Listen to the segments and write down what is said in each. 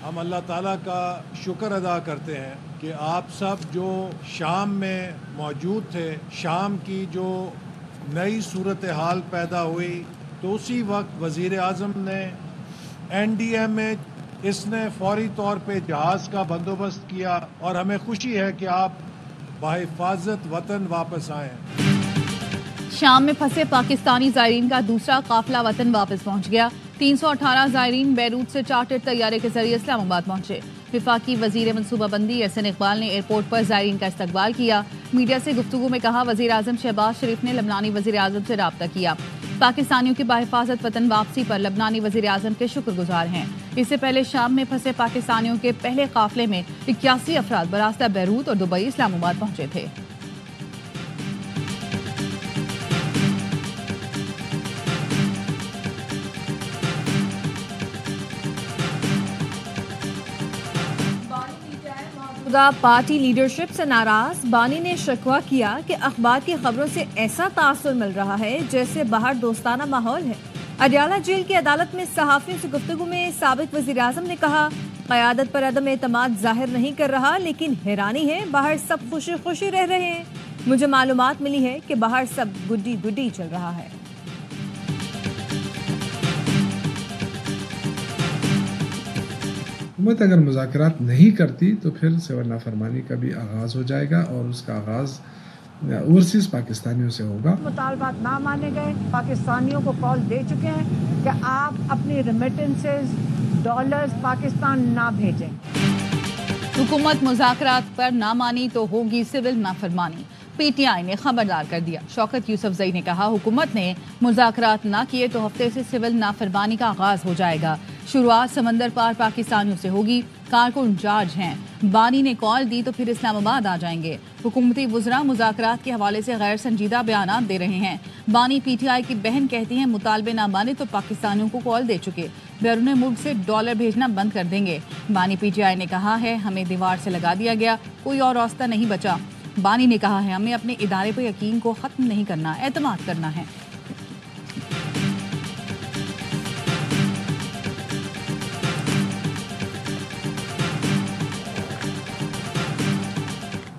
हम अल्लाह ताला का शुक्र अदा करते हैं कि आप सब जो शाम में मौजूद थे, शाम की जो नई सूरत हाल पैदा हुई तो उसी वक्त वज़ीर आज़म ने NDA में इसने फौरी तौर पे जहाज़ का बंदोबस्त किया और हमें खुशी है कि आप बाहिफाजत वतन वापस आए हैं। शाम में फंसे पाकिस्तानी ज़ायरीन का दूसरा काफिला वतन वापस पहुंच गया। 318 ज़ायरीन बैरूत से चार्टर्ड तैयारे के जरिए इस्लामाबाद पहुंचे। विफाकी वजीर मनसूबाबंदी एहसन इकबाल ने एयरपोर्ट पर ज़ायरीन का इस्तकबाल किया। मीडिया से गुफ्तगू में कहा, वज़ीर आज़म शहबाज शरीफ ने लबनानी वज़ीर आज़म से राब्ता किया। पाकिस्तानियों की बाहिफाजत वतन वापसी पर लबनानी वज़ीर आज़म के शुक्रगुजार हैं। इससे पहले शाम में फंसे पाकिस्तानियों के पहले काफिले में 81 अफराद बरास्ता बैरूत और दुबई इस्लामाबाद पहुंचे थे। पार्टी लीडरशिप से नाराज बानी ने शिकवा किया कि अखबार की खबरों से ऐसा तासुर मिल रहा है जैसे बाहर दोस्ताना माहौल है। अडयाला जेल की अदालत में सहाफियों से गुफ्तगू में साबिक वजीर आज़म ने कहा, क़यादत पर अदम एतमाद जाहिर नहीं कर रहा, लेकिन हैरानी है बाहर सब खुशी खुशी रह रहे हैं। मुझे मालूमात मिली है कि बाहर सब गुड्डी गुड्डी चल रहा है। हुकूमत अगर मुज़ाकरात नहीं करती तो फिर सिविल नाफरमानी का भी आगाज हो जाएगा और उसका आगाज ओवरसीज पाकिस्तानियों से होगा। मुतालबात ना माने गए, पाकिस्तानियों को कॉल दे चुके हैं कि आप अपनी रेमिटेंसेस डॉलर्स पाकिस्तान ना भेजें। हुकूमत मुज़ाकरात पर ना मानी तो होगी सिविल नाफरमानी। PTI ने खबरदार कर दिया। शौकत यूसुफजई ने कहा, हुकूमत ने मुज़ाकरात ना किए तो हफ्ते से सिविल नाफरमानी का आगाज हो जाएगा। शुरुआत समंदर पार पाकिस्तानियों से होगी। कारकुन इंचार्ज हैं, बानी ने कॉल दी तो फिर इस्लामाबाद आ जाएंगे। हुकूमती वुज़रा मुज़ाकरात के हवाले से गैर संजीदा बयान दे रहे हैं। बानी PTI की बहन कहती हैं, मुतालबे ना माने तो पाकिस्तानियों को कॉल दे चुके, बैरून मुल्क से डॉलर भेजना बंद कर देंगे। बानी PTI ने कहा है, हमें दीवार से लगा दिया गया, कोई और रास्ता नहीं बचा। बानी ने कहा है, हमें अपने इदारे पर यकीन को खत्म नहीं करना, एतमाद करना है।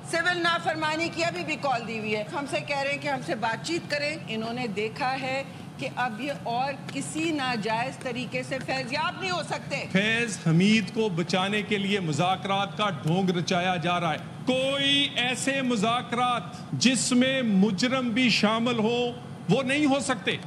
सिविल नाफरमानी की अभी भी कॉल दी हुई है। हमसे कह रहे हैं कि हमसे बातचीत करें। इन्होंने देखा है कि अब ये और किसी नाजायज तरीके से फैज़याब नहीं हो सकते। फैज हमीद को बचाने के लिए मुज़ाकरात का ढोंग रचाया जा रहा है। कोई ऐसे मुज़ाकरात जिसमें मुजरम भी शामिल हो वो नहीं हो सकते।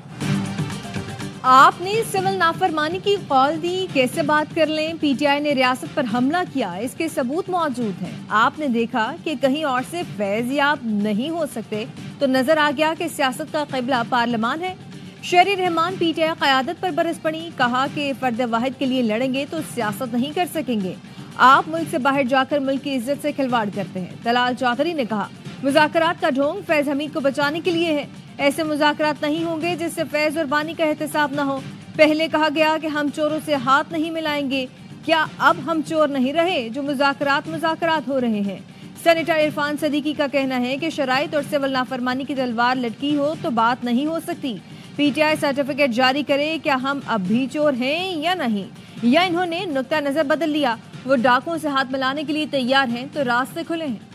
आपने सिविल नाफरमानी की कॉल दी, कैसे बात कर लें। PTI ने रियासत पर हमला किया, इसके सबूत मौजूद हैं। आपने देखा कि कहीं और से फैज़याब नहीं हो सकते तो नजर आ गया कि सियासत का क़िबला पार्लियामान है। शहरी रहमान PTI क़यादत पर बरस पड़ी, कहा कि फर्द वाहिद के लिए लड़ेंगे तो सियासत नहीं कर सकेंगे। आप मुल्क से बाहर जाकर मुल्क की इज्जत से खिलवाड़ करते हैं। तलाल चौधरी ने कहा, मुज़ाकरात का ढोंग फैज हमीद को बचाने के लिए है। ऐसे मुज़ाकरात नहीं होंगे जिससे फैज और बानी का एहतसाब न हो। पहले कहा गया कि हम चोरों से हाथ नहीं मिलाएंगे, क्या अब हम चोर नहीं रहे जो मुज़ाकरात हो रहे हैं। सेनेटर इरफान सदीकी का कहना है कि शराइत और सिविल नाफरमानी की तलवार लटकी हो तो बात नहीं हो सकती। PTI सर्टिफिकेट जारी करे, क्या हम अब भी चोर हैं या नहीं, या इन्होंने नुक्ता नजर बदल लिया। वो डाकुओं से हाथ मिलाने के लिए तैयार हैं तो रास्ते खुले हैं।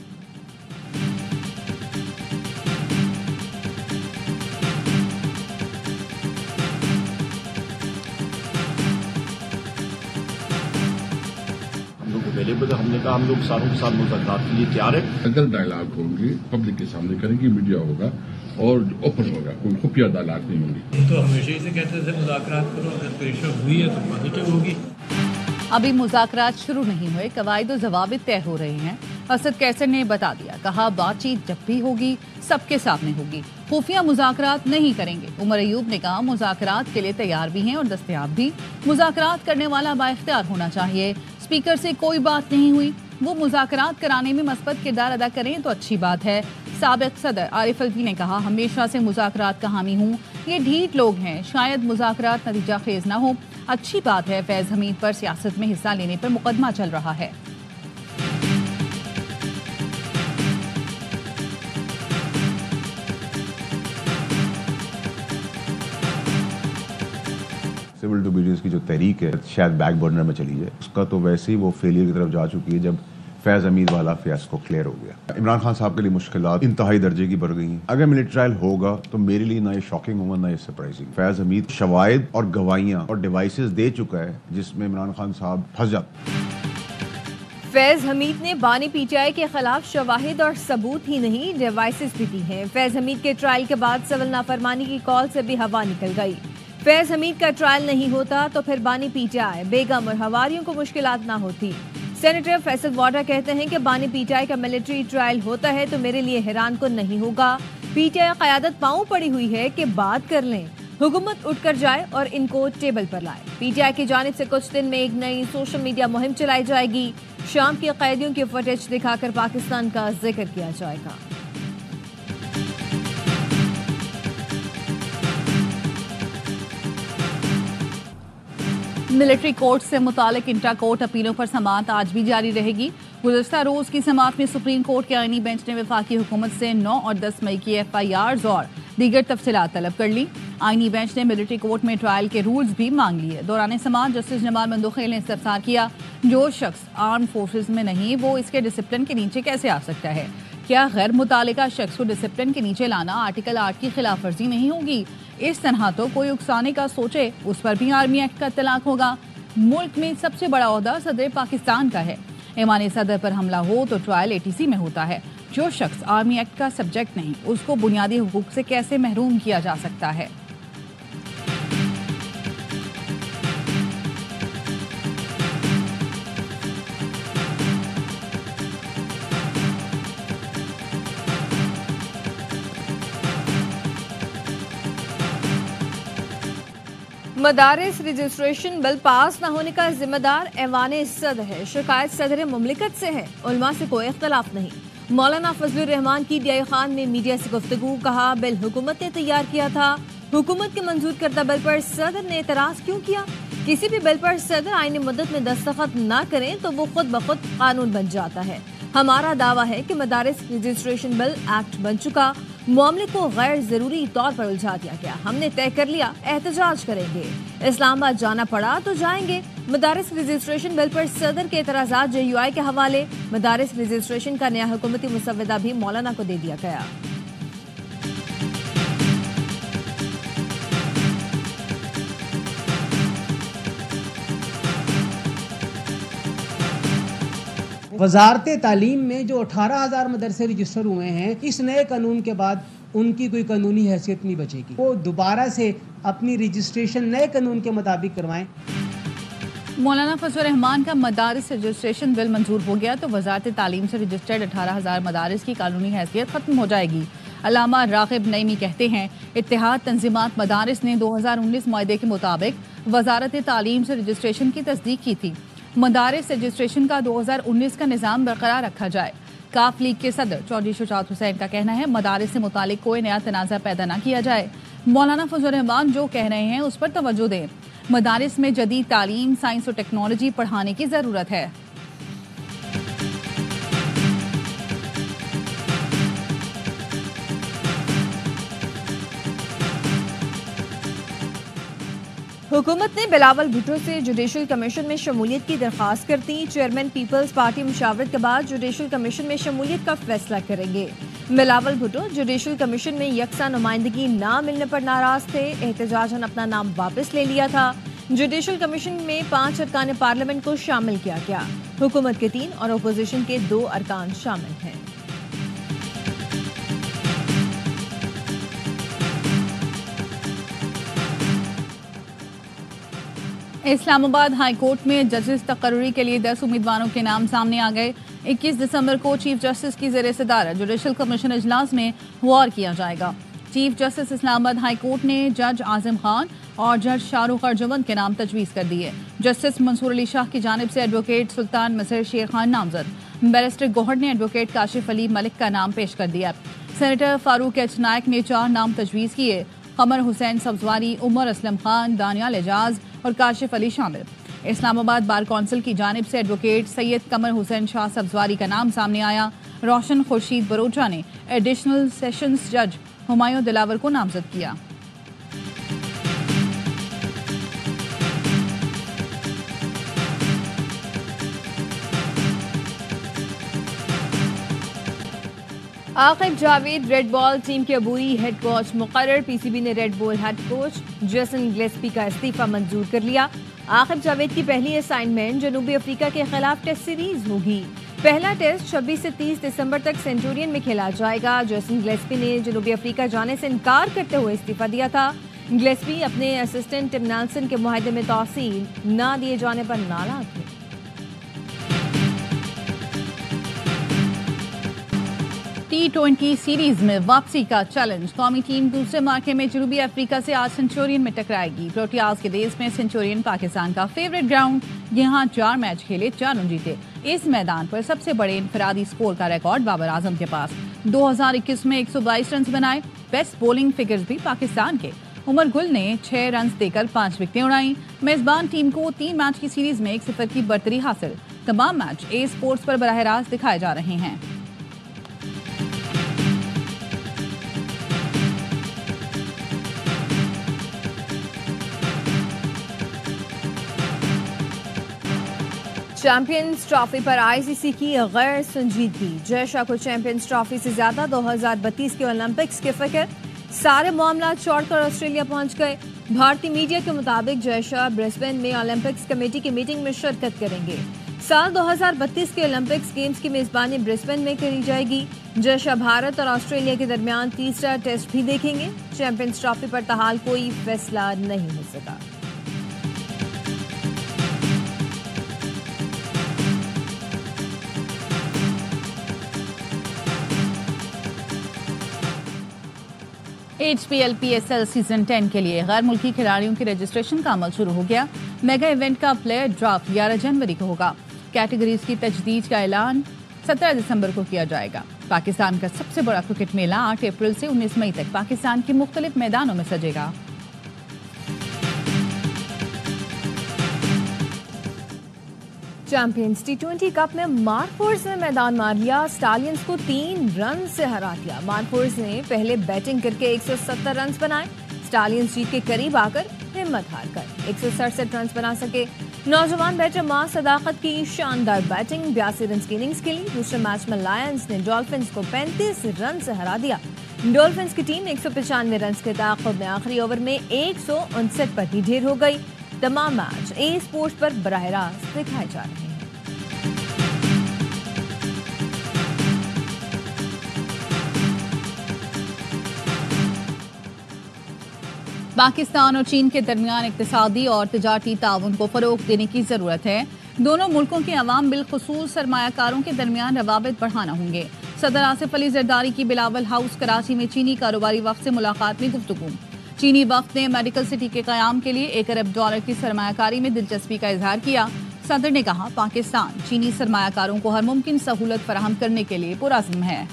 अवेलेबल है। हमने कहा हम लोग सारों के साथ मुज़ाकरात के लिए तैयार है। अगर डायलॉग होंगे पब्लिक के सामने करेंगे, मीडिया होगा और ओपन होगा, कोई खुफिया डायलॉग नहीं होंगी। तो हमेशा ही से कहते थे मुज़ाकरात करो, अगर प्रेशर हुई है तो पॉजिटिव होगी। अभी मुज़ाकरात शुरू नहीं हुए, कवायद और ज़वाबित तय हो रहे हैं। असद कैसर ने बता दिया, कहा बातचीत जब भी होगी सबके सामने होगी, खुफिया मुज़ाकरात नहीं करेंगे। उमर अयूब ने कहा, मुज़ाकरात के लिए तैयार भी हैं और दस्तयाब भी। मुज़ाकरात करने वाला बाइख्तियार होना चाहिए। स्पीकर से कोई बात नहीं हुई, वो मुज़ाकरात कराने में मस्बत किरदार अदा करें तो अच्छी बात है। साबिक सदर आरिफ अलवी ने कहा, हमेशा से मुज़ाकरात का हामी हूँ, ये ढीठ लोग हैं, शायद मुज़ाकरात नतीजा खेज ना हो। अच्छी बात है, फैज़ हमीद पर सियासत में हिस्सा लेने पर मुकदमा चल रहा है। सिविल सिविल डिsobedience की जो तहरीक है शायद बैक बर्नर में चली जाए, उसका तो वैसे ही वो फेलियर की तरफ जा चुकी है जब फैज हमीद वाला फियास्को क्लियर हो गया। इमरान खान साहब के लिए मुश्किलात इंतहाई दर्जे की बढ़ गई हैं। अगर मिलिट्री ट्रायल होगा तो मेरे लिए ना ये शॉकिंग होगा ना ये सरप्राइजिंग। फैज हमीद शवाहिद और गवाहियां और डिवाइसेस दे चुका है जिसमें इमरान खान साहब फंस जाते। फैज हमीद ने बानी पीटीआई के खिलाफ शवाहिद और सबूत ही नहीं डिवाइसेस भी दी हैं। फैज हमीद के ट्रायल के बाद सिविल नाफरमानी की कॉल से भी हवा निकल गई। फैज हमीद का ट्रायल नहीं होता तो फिर बानी पीटीआई, बेगम और हवारियों को मुश्किलात ना होती। सेनेटर फैसल वाडा कहते हैं कि बानी पीटीआई का मिलिट्री ट्रायल होता है तो मेरे लिए हैरान को नहीं होगा। पीटीआई क़यादत पांव पड़ी हुई है कि बात कर लें, हुकूमत उठकर जाए और इनको टेबल पर लाए। पीटीआई की जानिब से कुछ दिन में एक नई सोशल मीडिया मुहिम चलाई जाएगी। शाम के कैदियों की फुटेज दिखाकर पाकिस्तान का जिक्र किया जाएगा। मिलिट्री कोर्ट से मुतालिक इंट्रा कोर्ट अपीलों पर समाअत आज भी जारी रहेगी। गुज़श्ता रोज की समाअत में सुप्रीम कोर्ट के आईनी बेंच ने वफाकी हुकूमत से 9 और 10 मई की FIRs और दीगर तफसीलात तलब कर ली। आईनी बेंच ने मिलिट्री कोर्ट में ट्रायल के रूल्स भी मांग लिए। दौरान समाअत जस्टिस जमाल मंदोखेल ने इस्तफसार किया, जो शख्स आर्म फोर्सेज में नहीं वो इसके डिसिप्लिन के नीचे कैसे आ सकता है? क्या गैर मुतालिका शख्स को डिसिप्लिन के नीचे लाना आर्टिकल 8 की खिलाफ वर्जी नहीं होगी? इस तरह तो कोई उकसाने का सोचे उस पर भी आर्मी एक्ट का तलाक होगा। मुल्क में सबसे बड़ा ओहदा सदर पाकिस्तान का है। ईमान सदर पर हमला हो तो ट्रायल ATC में होता है। जो शख्स आर्मी एक्ट का सब्जेक्ट नहीं उसको बुनियादी हुकूक से कैसे महरूम किया जा सकता है? मदारिस रजिस्ट्रेशन बिल पास न होने का जिम्मेदार ऐवान सदर है। शिकायत सदर मुमलिकत से है, उलमा से कोई इख्तलाफ नहीं। मौलाना फजलुर रहमान की DI खान में मीडिया से गुफ्तगू, कहा बिल हुकूमत ने तैयार किया था, हुकूमत के मंजूर करदा बिल पर सदर ने एतराज क्यों किया? किसी भी बिल पर सदर आईनी मुद्दत में दस्तखत न करें तो वो खुद ब खुद कानून बन जाता है। हमारा दावा है कि मदारिस रजिस्ट्रेशन बिल एक्ट बन चुका, मामले को गैर जरूरी तौर पर उलझा दिया गया। हमने तय कर लिया एहतजाज करेंगे, इस्लामाबाद जाना पड़ा तो जाएंगे। मदारिस रजिस्ट्रेशन बिल पर सदर के एतराज़ात JUI के हवाले। मदारिस रजिस्ट्रेशन का नया हुकूमती मुसव्वदा भी मौलाना को दे दिया गया। वजारत तालीम में जो 18,000 मदरसे रजिस्टर हुए हैं, इस नए कानून के बाद उनकी कोई कानूनी हैसियत नहीं बचेगी। वो दोबारा से अपनी रजिस्ट्रेशन नए कानून के मुताबिक करवाएं। मौलाना फजलुर रहमान का मदारिस रजिस्ट्रेशन बिल मंजूर हो गया तो वजारत तालीम से रजिस्टर्ड 18,000 मदारिस की कानूनी हैसियत खत्म हो जाएगी। अल्लामा रागिब नईमी कहते हैं, इत्तेहाद तंजीमात मदारिस ने 2019 मुआहदे के मुताबिक वजारत तालीम से रजिस्ट्रेशन की तस्दीक की थी। मदारिस रजिस्ट्रेशन का 2019 का निज़ाम बरकरार रखा जाए। काफ लीग के सदर चौधरी शुजात हुसैन का कहना है, मदारिस से मुतालिक कोई नया तनाज़ा पैदा न किया जाए। मौलाना फजलुर रहमान जो कह रहे हैं उस पर तवज्जो दें। मदारिस में जदीद तालीम, साइंस और टेक्नोलॉजी पढ़ाने की ज़रूरत है। हुकूमत ने बिलावल भुट्टो से जुडिशल कमीशन में शमूलियत की दरख्वास्त करती। चेयरमैन पीपल्स पार्टी मुशावरत के बाद जुडिशल कमीशन में शमूलियत का फैसला करेंगे। बिलावल भुट्टो जुडिशल कमीशन में यकसा नुमाइंदगी न मिलने पर नाराज थे, एहतजाजन अपना नाम वापस ले लिया था। जुडिशल कमीशन में 5 अरकान पार्लियामेंट को शामिल किया गया। हुकूमत के 3 और अपोजिशन के 2 अरकान शामिल हैं। इस्लामाबाद हाई कोर्ट में जजेस तकर्री के लिए 10 उम्मीदवारों के नाम सामने आ गए। 21 दिसंबर को चीफ जस्टिस की ज़ेर सदारत जुडिशल कमीशन इजलास में गौर किया जाएगा। Chief justice Islamabad high court ने जज आजम खान और जज शाहरुख अर्जवंद के नाम तजवीज़ कर दिए। जस्टिस मंसूर अली शाह की जानिब से एडवोकेट सुल्तान मसर शेर खान नामजद, बैरिस्टर गौहर ने एडवोकेट काशिफ अली मलिक का नाम पेश कर दिया। सेनेटर फारूक एच नायक ने 4 नाम तजवीज़ किए। कमर हुसैन सब्जवारी, उमर असलम खान, दानियाल एजाज और काशिफ अली शामिल। इस्लामाबाद बार कौंसिल की जानिब से एडवोकेट सैयद कमर हुसैन शाह सब्जवारी का नाम सामने आया। रोशन खुर्शीद बरोचा ने एडिशनल सेशंस जज हुमायूं दिलावर को नामजद किया। Aqib Javed red ball team के अबूरी हेड कोच मुकर्रर। पीसीबी ने red ball head coach Jason Gillespie का इस्तीफा मंजूर कर लिया। आकिब जावेद की पहली असाइनमेंट जनूबी अफ्रीका के खिलाफ टेस्ट सीरीज होगी। पहला टेस्ट 26 से 30 दिसंबर तक सेंचुरियन में खेला जाएगा। जेसन गिलेस्पी ने जनूबी अफ्रीका जाने से इनकार करते हुए इस्तीफा दिया था। गिलेस्पी अपने असिस्टेंट टिम नेल्सन के मुआहदे में तौसील न दिए जाने पर नाराज थे। T20 सीरीज में वापसी का चैलेंज। कौमी टीम दूसरे मार्के में जनूबी अफ्रीका से आज सेंचुरियन में टकराएगी। प्रोटियाज के देश में सेंचुरियन पाकिस्तान का फेवरेट ग्राउंड। यहां 4 मैच खेले, 4 रन जीते। इस मैदान पर सबसे बड़े इनफरादी स्कोर का रिकॉर्ड बाबर आजम के पास। 2021 में 122 रन बनाए। बेस्ट बॉलिंग फिगर्स भी पाकिस्तान के। उमर गुल ने 6 रन देकर 5 विकेटें उड़ाई। मेजबान टीम को 3 मैच की सीरीज में 1-0 की बढ़तरी हासिल। तमाम मैच ए स्पोर्ट्स पर बराह रास्त दिखाए जा रहे हैं। चैंपियंस ट्रॉफी पर आईसीसी की गैर संजीदगी। जय शाह को चैंपियंस ट्रॉफी से ज्यादा 2032 के ओलंपिक्स की फिक्र। सारे मामला छोड़कर ऑस्ट्रेलिया पहुंच गए। भारतीय मीडिया के मुताबिक जय शाह ब्रिस्बेन में ओलंपिक्स कमेटी की मीटिंग में शिरकत करेंगे। साल 2032 के ओलंपिक्स गेम्स की मेजबानी ब्रिस्बेन में करी जाएगी। जय शाह भारत और ऑस्ट्रेलिया के दरमियान तीसरा टेस्ट भी देखेंगे। चैंपियंस ट्रॉफी पर ताहाल कोई फैसला नहीं हो सका। HPL PSL सीजन 10 के लिए गैर मुल्की खिलाड़ियों के रजिस्ट्रेशन का अमल शुरू हो गया। मेगा इवेंट का प्लेयर ड्राफ्ट 11 जनवरी को होगा। कैटेगरीज की तजदीद का ऐलान 17 दिसंबर को किया जाएगा। पाकिस्तान का सबसे बड़ा क्रिकेट मेला 8 अप्रैल से 19 मई तक पाकिस्तान के मुख्तलिफ मैदानों में सजेगा। चैंपियंस T20 कप में मार्कोर्स ने मैदान मार लिया। स्टालियंस को 3 रन से हरा दिया। मार्कोर्स ने पहले बैटिंग करके 170 रन बनाए। स्टालियंस जीत के करीब आकर हिम्मत हार कर 167 रन बना सके। नौजवान बैटर मां सदाकत की शानदार बैटिंग 82 रन की इनिंग्स खेली। दूसरे मैच में लायंस ने डॉल्फिन्स को 35 रन से हरा दिया। डॉल्फिन्स की टीम 195 रन के ताक़ुब में आखिरी ओवर में 159 पर ही ढेर हो गई। तमाम मैच ए स्पोर्ट्स पर बराह रास्त दिखाए जा रहे हैं। पाकिस्तान और चीन के दरमियान इक्तिसादी और तिजारती ताउन को फरोग देने की जरूरत है। दोनों मुल्कों के अवाम बिलखुसूस सरमायाकारों के दरमियान रवाबित बढ़ाना होंगे। सदर आसिफ अली जरदारी की बिलावल हाउस कराची में चीनी कारोबारी वफ्द से मुलाकात में गुफ्तगू। चीनी वफ्द ने मेडिकल सिटी के कयाम के लिए $1 अरब की सरमायाकारी में दिलचस्पी का इजहार किया। सदर ने कहा, पाकिस्तान चीनी सरमायाकारों को हर मुमकिन सहूलत फराहम करने के लिए पुरअज़्म है।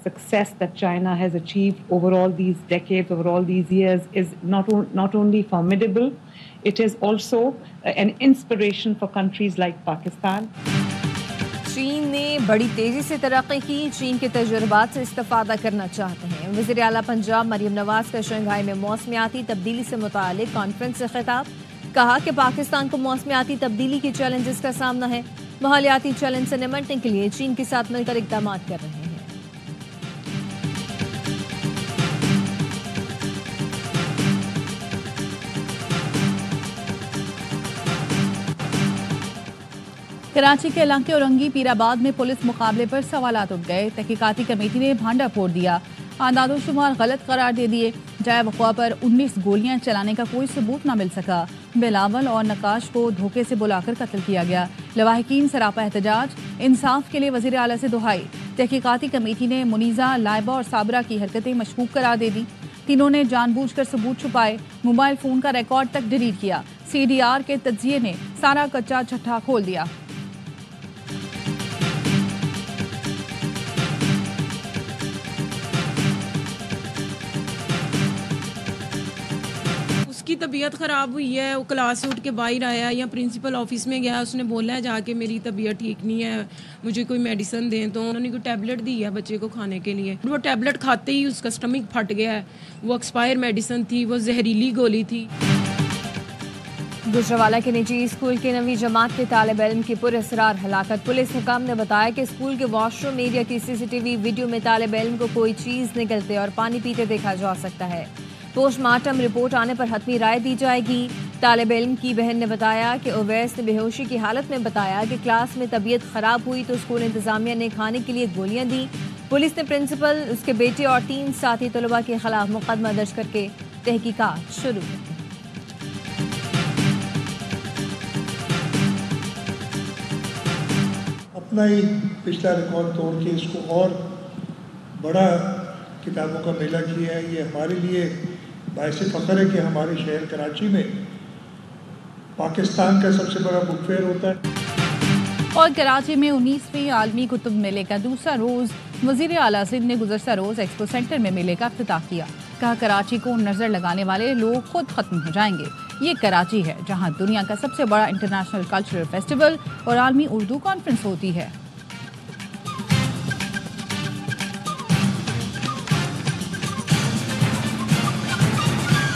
Success that China has achieved over all these decades, over all these years, is not only formidable, it is also an inspiration for countries like Pakistan. चीन ने बड़ी तेजी से तरक्की की। चीन के तजुर्बात से इस्तेफादा करना चाहते हैं। वज़ीर आला पंजाब मरियम नवाज का शंघाई में मौसमियाती तब्दीली से मुतालिक कॉन्फ्रेंस से खिताब। कहा कि पाकिस्तान को मौसमियाती तब्दीली के चैलेंजेस का सामना है। माहौलियाती चैलेंज से निपटने के लिए चीन के साथ मिलकर इक़दाम कर रहे हैं। कराची के इलाके औरंगी पीराबाद में पुलिस मुकाबले पर सवालात उठ गए। तहकीकाती कमेटी ने भांडा फोड़ दिया। आदादोशुमार गलत करार दे दिए। जाए वक़्वा पर 19 गोलियां चलाने का कोई सबूत न मिल सका। बिलावल और नकाश को धोखे से बुलाकर कत्ल किया गया। लवाहिकीन सरापा एहतजाज। इंसाफ के लिए वज़ीर आला से दुहाई। तहकीकाती कमेटी ने मुनीजा, लाइबा और साबरा की हरकतें मशकूक करार दे दी। तीनों ने जानबूझकर सबूत छुपाए। मोबाइल फोन का रिकॉर्ड तक डिलीट किया। CDR के तज्जिए ने सारा कच्चा छट्टा खोल दिया। उसकी तबीयत ख़राब हुई है, वो क्लास से उठ के बाहर आया या प्रिंसिपल ऑफिस में गया, उसने बोला है जाके मेरी तबीयत ठीक नहीं है, मुझे कोई मेडिसिन दें। तो उन्होंने कोई टैबलेट दी है बच्चे को खाने के लिए। वो टैबलेट खाते ही उसका स्टमक फट गया है। वो एक्सपायर मेडिसिन थी, वो जहरीली गोली थी। गुजरावाला के निजी स्कूल के 9वीं जमात के तालिब इल्म की पुरअसरार हलाकत। पुलिस हुकाम ने बताया कि स्कूल के वॉशरूम एरिया की सीसीटीवी वीडियो में तालिब इल्म को कोई चीज निकलते और पानी पीते देखा जा सकता है। पोस्टमार्टम रिपोर्ट आने पर हतमी राय दी जाएगी। तालिब इल्म की बहन ने बताया कि उवैस ने बेहोशी की हालत में बताया कि क्लास में तबीयत खराब हुई तो स्कूल इंतजामिया ने खाने के लिए गोलियां दी। पुलिस ने प्रिंसिपल, उसके बेटे और 3 साथी तलबा के खिलाफ मुकदमा दर्ज करके तहकीकात शुरू की। अपना ही पिछला रिकॉर्ड तोड़ के इसको और बड़ा किताबों का मेला किया है। ये हमारे लिए बायसे फ़ख्र है कि हमारे शहर कराची में पाकिस्तान का सबसे बड़ा बुक फेयर होता है। और कराची में 19वीं आलमी कुतुब मेले का दूसरा रोज वजीर आला सिंध ने गुज़श्ता रोज एक्सपो सेंटर में मेले का इफ्तिताह किया। कहा, कराची को नजर लगाने वाले लोग खुद खत्म हो जाएंगे। ये कराची है जहां दुनिया का सबसे बड़ा इंटरनेशनल कल्चरल फेस्टिवल और आलमी उर्दू कॉन्फ्रेंस होती है।